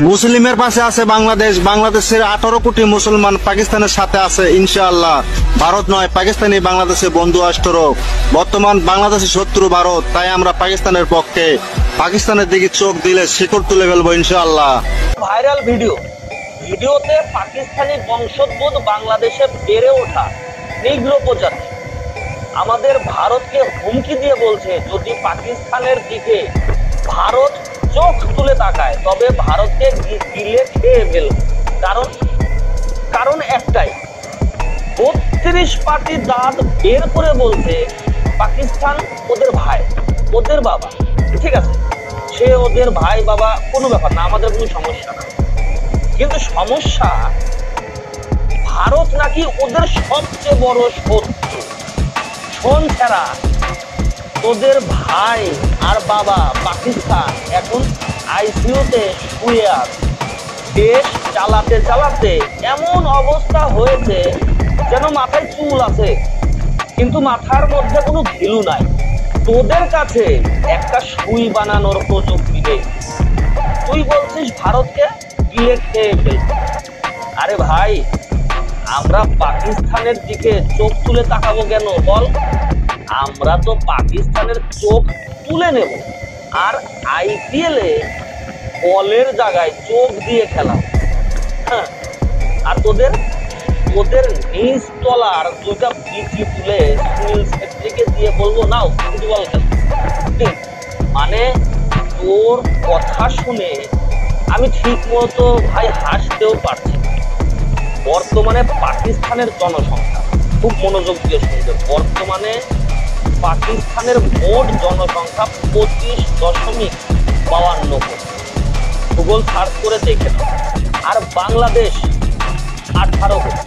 মুসলিমের পাশে আছে বাংলাদেশ। বাংলাদেশের 18 কোটি মুসলমান পাকিস্তানের সাথে আছে ইনশাআল্লাহ। ভারত নয়, পাকিস্তানই বাংলাদেশের বন্ধু রাষ্ট্র। বর্তমান বাংলাদেশের শত্রু ভারত, তাই আমরা পাকিস্তানের পক্ষে। পাকিস্তানের দিকে চোখ দিলে শিকড় তুলে ফেলবো ইনশাআল্লাহ। ভাইরাল ভিডিওতে পাকিস্তানি বংশোদ্ভূত বাংলাদেশে বেড়ে ওঠা নিগ্রো প্রজাতি আমাদের ভারতকে হুমকি দিয়ে বলছে, যদি পাকিস্তানের দিকে ভারত চোখ তুলে তাকায় তবে ভারতকে গিলে খেয়ে ফেলবে। কারণ একটাই, 32 পাটি দাঁত বের করে বলছে পাকিস্তান ওদের ভাই, ওদের বাবা। ঠিক আছে, সে ওদের ভাই বাবা, কোনো ব্যাপার না, আমাদের কোনো সমস্যা না। কিন্তু সমস্যা, ভারত নাকি ওদের সবচেয়ে বড় শত্রু। শোন ছাড়া, তোদের ভাই আর বাবা পাকিস্তান এখন আইসিইউতে শুয়ে আছে। দেশ চালাতে চালাতে এমন অবস্থা হয়েছে যেন মাথায় চুল আছে কিন্তু মাথার মধ্যে কোনো ঘিলু নাই। তোদের কাছে একটা সুই বানানোর প্রযুক্তি নেই, তুই বলছিস ভারতকে গিলে খেয়ে ফেলবে। আরে ভাই, আমরা পাকিস্তানের দিকে চোখ তুলে তাকাবো কেন বল? আমরা তো পাকিস্তানের চোখ তুলে নেব আর আইপিএলে বলের জায়গায় চোখ দিয়ে খেলা। হ্যাঁ, আর তোদের নিজ তলার দুইটা বিচি তুলে সুনীল ছেত্রীকে দিয়ে বলবো নাও ফুটবল খেল। মানে তোর কথা শুনে আমি ঠিক মতো ভাই হাসতেও পারছি না। বর্তমানে পাকিস্তানের জনসংখ্যা, খুব মনোযোগ দিয়ে শুনবে, বর্তমানে পাকিস্তানের মোট জনসংখ্যা 25.52 কোটি। গুগল সার্চ করে দেখে নাও। আর বাংলাদেশ 18 কোটি।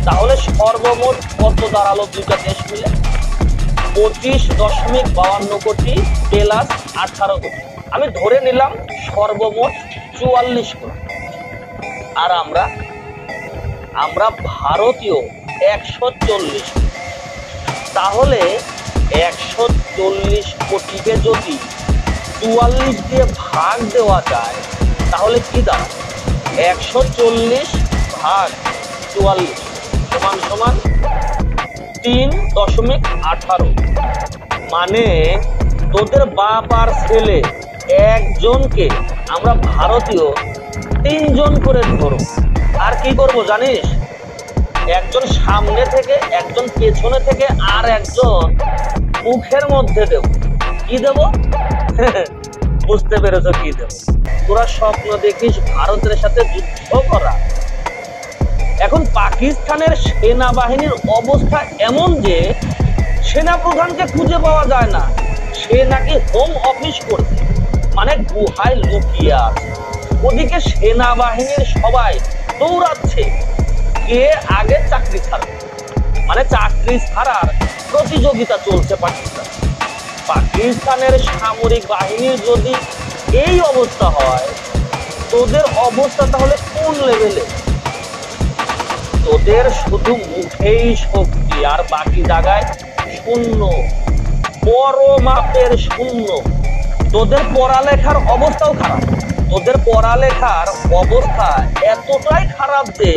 তাহলে সর্বমোট কত দাঁড়ালো দুইটা দেশ মিলে? 25.52 কোটি প্লাস 18 কোটি। আমি ধরে নিলাম সর্বমোট 44 কোটি। আর আমরা ভারতীয় 140। তাহলে 140 কোটিকে যদি 44 দিয়ে ভাগ দেওয়া যায় তাহলে কি দাঁড়ায়? 140 ভাগ 44 সমান সমান 3.18। মানে তোদের বাপ আর ছেলে একজনকে আমরা ভারতীয় 3 জন করে ধরো। আর কি করব জানিস? একজন সামনে থেকে, একজন পেছনে থেকে, আর একজন মুখের মধ্যে দেব। কি দেব? বুঝতে পেরেছো কি দেব? তোরা স্বপ্ন দেখিস ভারতের সাথে যুদ্ধ করা। এখন পাকিস্তানের সেনাবাহিনীর অবস্থা এমন যে সেনাপ্রধানকে খুঁজে পাওয়া যায় না। সে নাকি হোম অফিস করছে, মানে গুহায় লুকিয়ে আছে। ওদিকে সেনাবাহিনীর সবাই দৌড়াচ্ছে কে আগে চাকরি ছাড়বে, মানে চাকরি ছাড়ার প্রতিযোগিতা চলছে পাকিস্তানের সামরিক বাহিনীর যদি এই অবস্থা হয়, তোদের অবস্থা তাহলে কোন লেভেলে? তোদের শুধু মুখেই শক্তি আর বাকি জায়গায় শূন্য, বড় মাপের শূন্য। তোদের পড়ালেখার অবস্থাও খারাপ। তোদের পড়ালেখার অবস্থা এতটাই খারাপ যে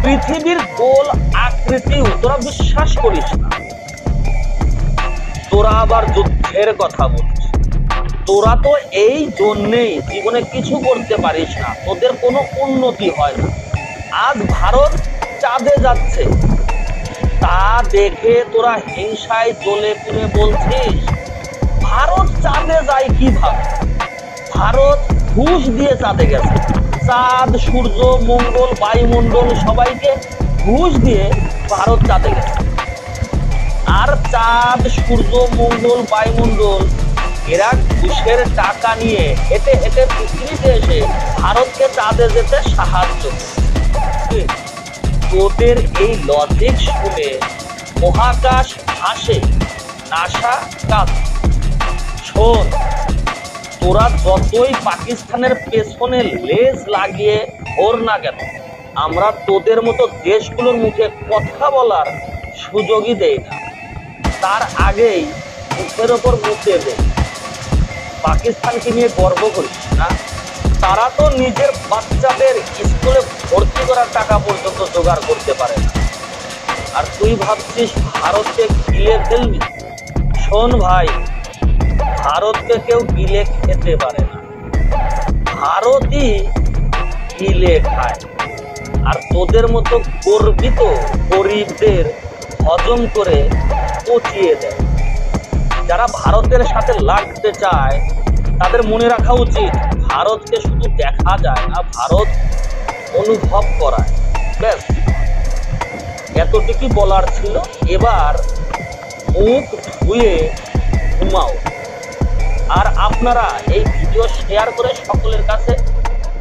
পৃথিবীর গোল আকৃতিও তোরা বিশ্বাস করিস না। তোরা আবার যুদ্ধের কথা বলিস। তোরা তো এই জন্যেই জীবনে কিছু করতে পারিস না, তোদের কোনো উন্নতি হয় না। আজ ভারত চাঁদে যাচ্ছে, তা দেখে তোরা হিংসায় জ্বলে পুড়ে বলছিস ভারত চাঁদে যায় কিভাবে? ভারত ঘুষ দিয়ে চাঁদে গেছে। চাঁদ, সূর্য, মঙ্গল, বায়ুমণ্ডল সবাইকে ঘুষ দিয়ে ভারত চাঁদে গেছে। আর চাঁদ, সূর্য, মঙ্গল, বায়ুমণ্ডল এরা ঘুষের টাকা নিয়ে হেঁটে হেঁটে পৃথিবীতে এসে ভারতকে চাঁদে যেতে সাহায্য করে। তোদের এই লজিক শুনে মহাকাশ হাসে, নাসা কাজ। শোন, তোরা যতই পাকিস্তানের পেছনে লেজ লাগিয়ে ওর না কেন, আমরা তোদের মতো দেশগুলোর মুখে কথা বলার সুযোগই দেই না। তার আগেই মুখের ওপর মুখ দিয়ে দেয়। পাকিস্তানকে নিয়ে গর্ব করিস না? তারা তো নিজের বাচ্চাদের স্কুলে ভর্তি করার টাকা পর্যন্ত জোগাড় করতে পারে না, আর তুই ভাবছিস ভারতকে গিলে ফেলবি? শোন ভাই, ভারতকে কেউ গিলে খেতে পারে না, ভারতই গিলে খায়। আর তোদের মতো গর্বিত গরিবদের হজম করে পচিয়ে দেয়। যারা ভারতের সাথে লাগতে চায় তাদের মনে রাখা উচিত, ভারতকে শুধু দেখা যায় না, ভারত অনুভব করায়। ব্যাস, এতটুকুই বলার ছিল। এবার মুখ ধুয়ে ঘুমাও। আর আপনারা এই ভিডিও শেয়ার করে সকলের কাছে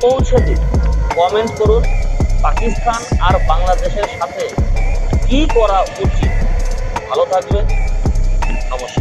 পৌঁছে দিন। কমেন্ট করুন পাকিস্তান আর বাংলাদেশের সাথে কি করা উচিত। ভালো থাকবেন, নমস্কার।